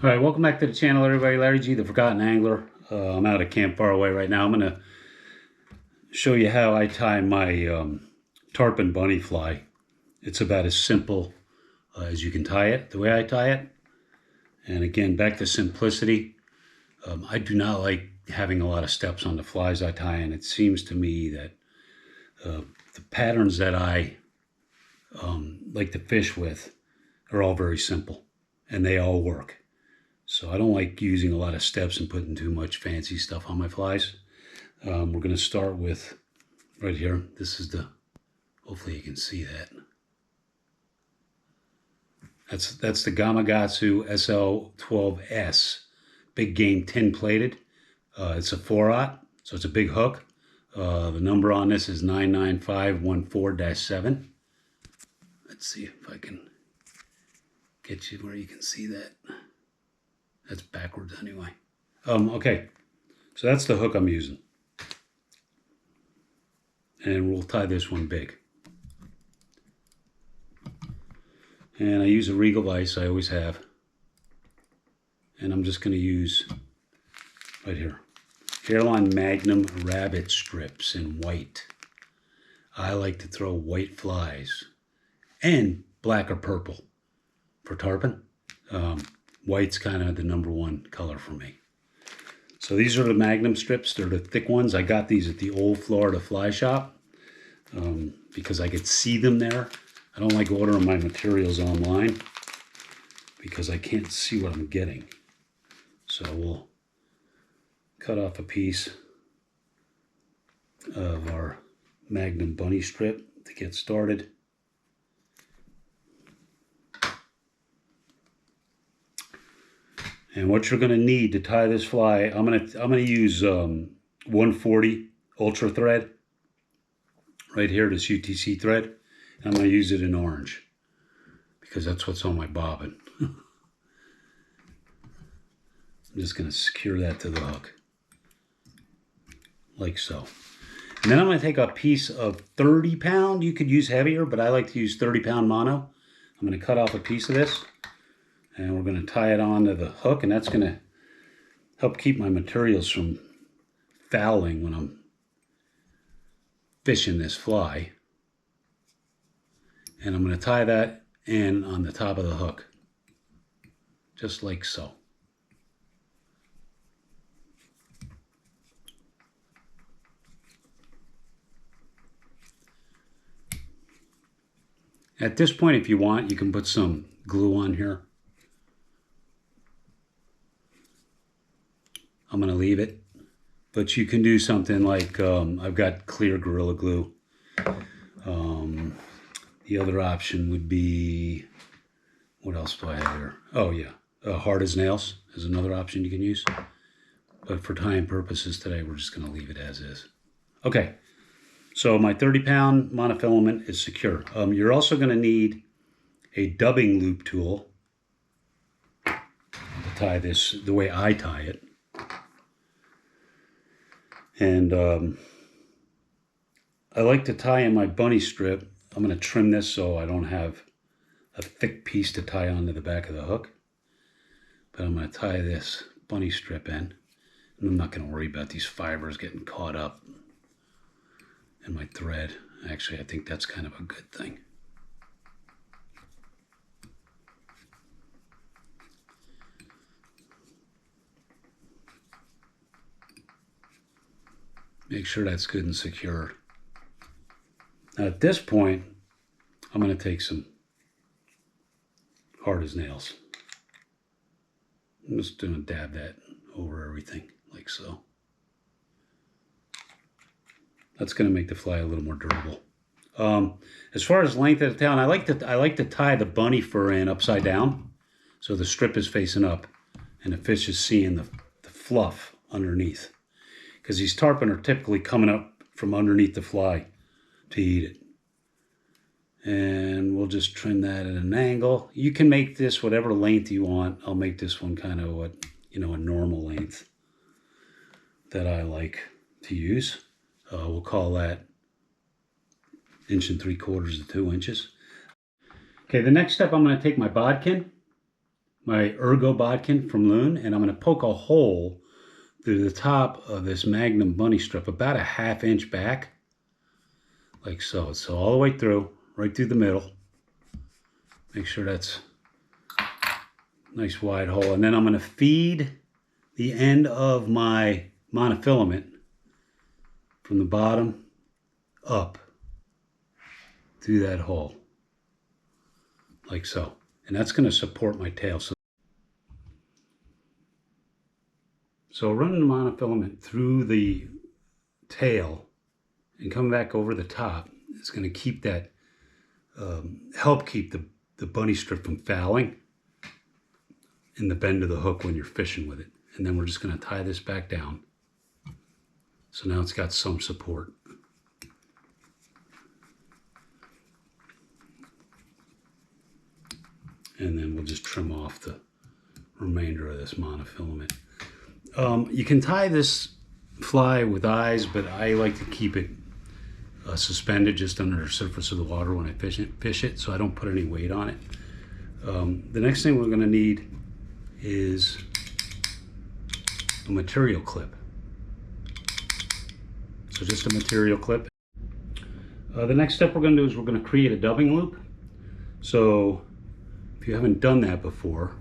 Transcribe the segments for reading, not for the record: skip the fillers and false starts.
All right, welcome back to the channel, everybody. Larry G, the Forgotten Angler. I'm out at Camp Far Away right now. I'm going to show you how I tie my Tarpon Bunny fly. It's about as simple as you can tie it, the way I tie it. And again, back to simplicity. I do not like having a lot of steps on the flies I tie, and it seems to me that the patterns that I like to fish with are all very simple, and they all work. So I don't like using a lot of steps and putting too much fancy stuff on my flies. We're going to start with right here. This is hopefully you can see that. That's the Gamakatsu SL12S, big game 10 plated. It's a 4/0, so it's a big hook. The number on this is 99514-7. Let's see if I can get you where you can see that. That's backwards anyway. Okay, so that's the hook I'm using. And we'll tie this one big. And I use a Regal vise, I always have. And I'm just going to use, right here, Hairline Magnum rabbit strips in white. I like to throw white flies and black or purple for tarpon. White's kind of the #1 color for me. So these are the Magnum strips. They're the thick ones. I got these at the old Florida fly shop because I could see them there. I don't like ordering my materials online because I can't see what I'm getting. So we'll cut off a piece of our Magnum bunny strip to get started. And what you're going to need to tie this fly, I'm gonna use 140 Ultra thread right here, this UTC thread. And I'm going to use it in orange because that's what's on my bobbin. I'm just going to secure that to the hook like so. And then I'm going to take a piece of 30 pound. You could use heavier, but I like to use 30 pound mono. I'm going to cut off a piece of this. And we're going to tie it onto the hook, and that's going to help keep my materials from fouling when I'm fishing this fly. And I'm going to tie that in on the top of the hook, just like so. At this point, if you want, you can put some glue on here. I'm going to leave it, but you can do something like, I've got clear Gorilla Glue. The other option would be, what else do I have here? Oh yeah, hard as nails is another option you can use. But for tying purposes today, we're just going to leave it as is. Okay, so my 30 pound monofilament is secure. You're also going to need a dubbing loop tool to tie this the way I tie it. And I like to tie in my bunny strip. I'm going to trim this so I don't have a thick piece to tie onto the back of the hook. But I'm going to tie this bunny strip in. And I'm not going to worry about these fibers getting caught up in my thread. Actually, I think that's kind of a good thing. Make sure that's good and secure. Now at this point, I'm going to take some hard as nails. I'm just going to dab that over everything like so. That's going to make the fly a little more durable. As far as length of the tail, I like to tie the bunny fur in upside down, so the strip is facing up, and the fish is seeing the fluff underneath. Because these tarpon are typically coming up from underneath the fly to eat it. And we'll just trim that at an angle. You can make this whatever length you want. I'll make this one kind of what, a normal length that I like to use. We'll call that 1 3/4 to 2 inches. Okay, the next step, I'm going to take my bodkin my Ergo bodkin from Loon, and I'm going to poke a hole through the top of this Magnum bunny strip, about a 1/2 inch back, like so. So all the way through, right through the middle. Make sure that's a nice wide hole. And then I'm going to feed the end of my monofilament from the bottom up through that hole, like so. And that's going to support my tail. So running the monofilament through the tail and coming back over the top is going to keep that, help keep the bunny strip from fouling in the bend of the hook when you're fishing with it. And then we're just going to tie this back down. So now it's got some support. And then we'll just trim off the remainder of this monofilament. You can tie this fly with eyes, but I like to keep it suspended just under the surface of the water when I fish it, so I don't put any weight on it. The next thing we're going to need is a material clip. So just a material clip. The next step we're going to do is we're going to create a dubbing loop. So if you haven't done that before,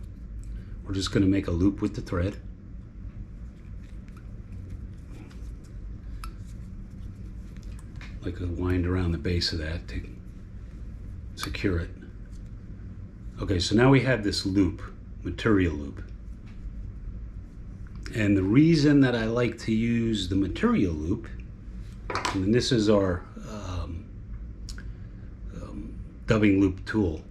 we're just going to make a loop with the thread. Like a wind around the base of that to secure it. Okay, so now we have this loop, material loop. And the reason that I like to use the material loop, and this is our dubbing loop tool.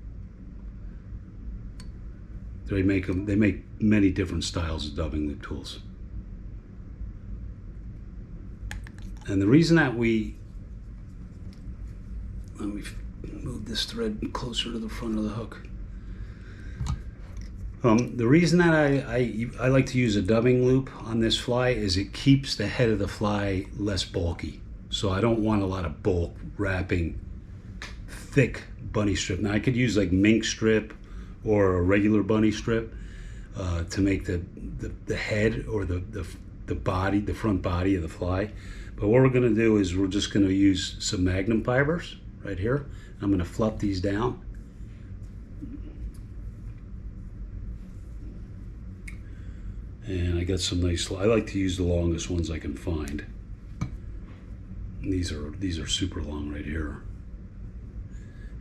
They make many different styles of dubbing loop tools. And the reason that let me move this thread closer to the front of the hook. The reason that I like to use a dubbing loop on this fly is it keeps the head of the fly less bulky. So I don't want a lot of bulk wrapping thick bunny strip. Now I could use like mink strip or a regular bunny strip to make the head or the body, the front body of the fly. But what we're going to do is we're just going to use some Magnum fibers right here. I'm going to fluff these down. And I got some nice, I like to use the longest ones I can find. And these are super long right here.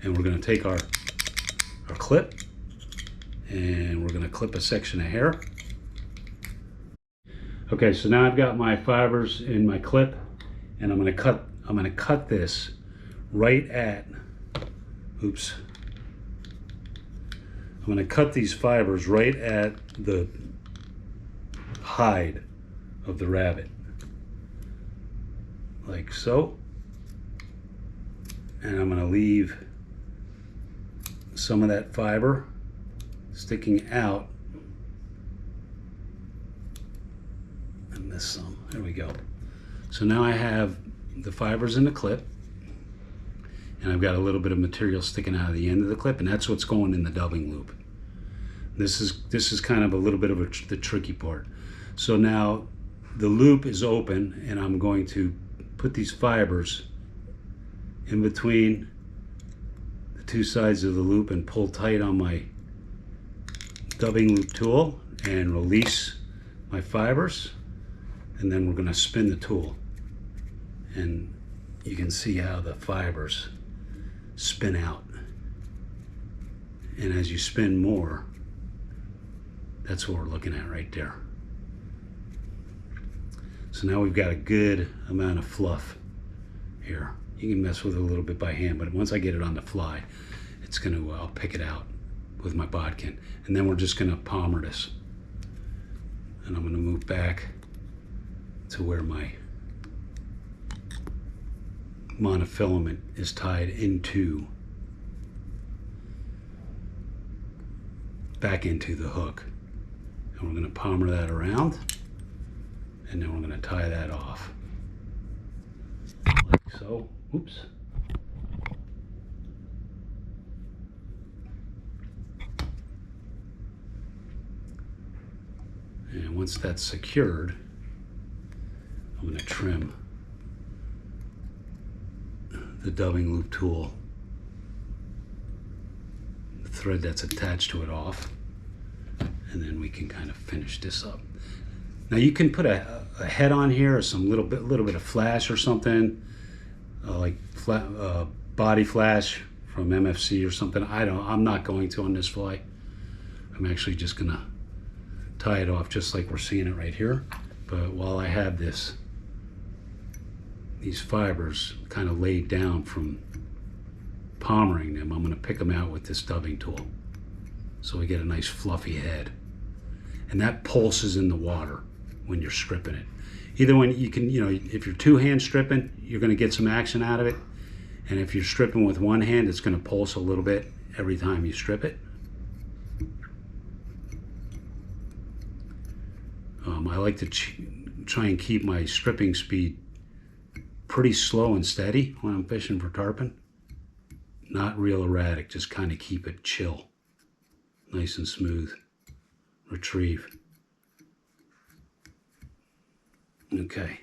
And we're going to take our clip and we're going to clip a section of hair. Okay, so now I've got my fibers in my clip, and I'm going to cut this right at, oops. I'm going to cut these fibers right at the hide of the rabbit, like so. And I'm going to leave some of that fiber sticking out, and miss some. There we go. So now I have the fibers in the clip, and I've got a little bit of material sticking out of the end of the clip, and that's what's going in the dubbing loop. This is kind of a little bit of the tricky part. So now the loop is open, and I'm going to put these fibers in between the two sides of the loop and pull tight on my dubbing loop tool and release my fibers, and then we're going to spin the tool, and you can see how the fibers spin out, and as you spin more, that's what we're looking at right there. So now we've got a good amount of fluff here. You can mess with it a little bit by hand, but once I get it on the fly, it's going to, I'll pick it out with my bodkin, and then we're just going to palmer this, and I'm going to move back to where my monofilament is tied back into the hook, and we're going to palmer that around, and then we're going to tie that off like so. Oops. And once that's secured, I'm going to trim the dubbing loop tool, the thread that's attached to it off, and then we can kind of finish this up. Now you can put a head on here or some little bit of flash or something, like body flash from MFC or something. I'm not going to on this fly. I'm actually just gonna tie it off just like we're seeing it right here. But while I have these fibers kind of laid down from palmering them, I'm gonna pick them out with this dubbing tool. So we get a nice fluffy head. And that pulses in the water when you're stripping it. Either when you can, if you're two-hand stripping, you're gonna get some action out of it. And if you're stripping with one hand, it's gonna pulse a little bit every time you strip it. I like to try and keep my stripping speed pretty slow and steady when I'm fishing for tarpon. Not real erratic, just kind of keep it chill. Nice and smooth. Retrieve. Okay.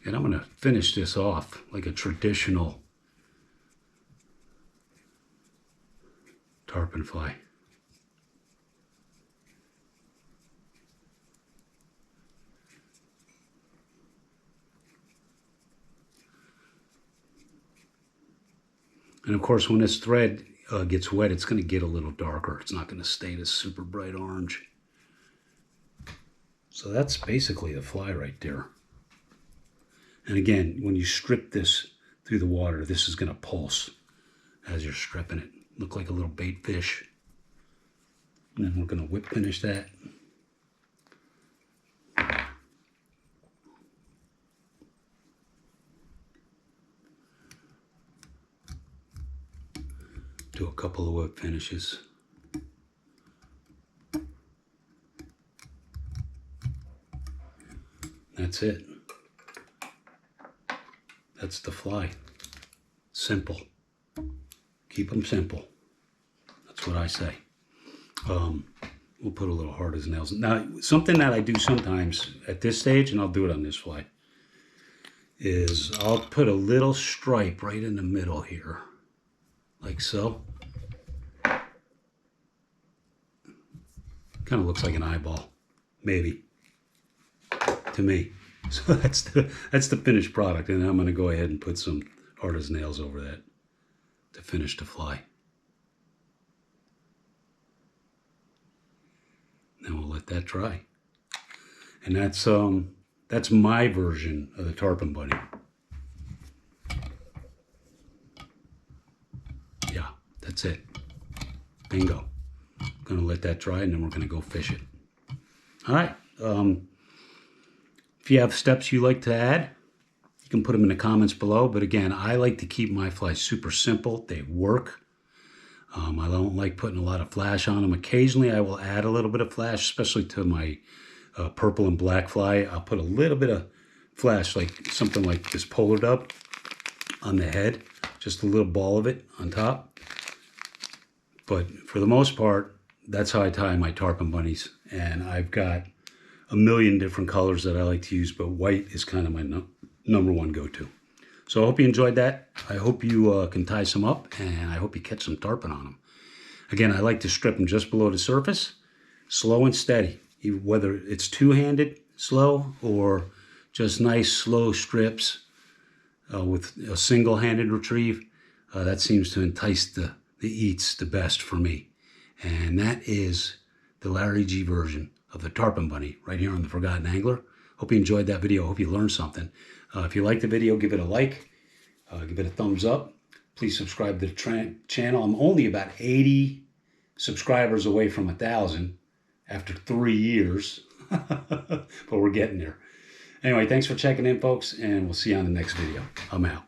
And I'm going to finish this off like a traditional tarpon fly. And of course, when this thread gets wet, it's going to get a little darker. It's not going to stay this super bright orange. So that's basically the fly right there. And again, when you strip this through the water, this is going to pulse as you're stripping it. Look like a little bait fish. And then we're going to whip finish that. Do a couple of whip finishes. That's it. That's the fly. Simple. Keep them simple. That's what I say. We'll put a little hard as nails. Now, something that I do sometimes at this stage, and I'll do it on this fly, is I'll put a little stripe right in the middle here. Like so. Kind of looks like an eyeball, maybe, to me. So that's the finished product, and I'm going to go ahead and put some hard as nails over that to finish the fly. Then we'll let that dry. And that's my version of the Tarpon Bunny. Yeah, that's it. Bingo. Gonna let that dry, and then we're gonna go fish it. All right. If you have steps you like to add, you can put them in the comments below. But again, I like to keep my flies super simple. They work. I don't like putting a lot of flash on them. Occasionally, I will add a little bit of flash, especially to my purple and black fly. I'll put a little bit of flash, like something like this polar dub on the head, just a little ball of it on top. But for the most part, that's how I tie my tarpon bunnies. And I've got a million different colors that I like to use, but white is kind of my number one go-to. So I hope you enjoyed that. I hope you can tie some up, and I hope you catch some tarpon on them. Again, I like to strip them just below the surface, slow and steady. Whether it's two-handed slow or just nice slow strips with a single-handed retrieve, that seems to entice the eats the best for me. And that is the Larry G version of the Tarpon Bunny right here on The Forgotten Angler. Hope you enjoyed that video. Hope you learned something. If you liked the video, give it a like. Give it a thumbs up. Please subscribe to the channel. I'm only about 80 subscribers away from 1,000 after 3 years. But we're getting there. Anyway, thanks for checking in, folks, and we'll see you on the next video. I'm out.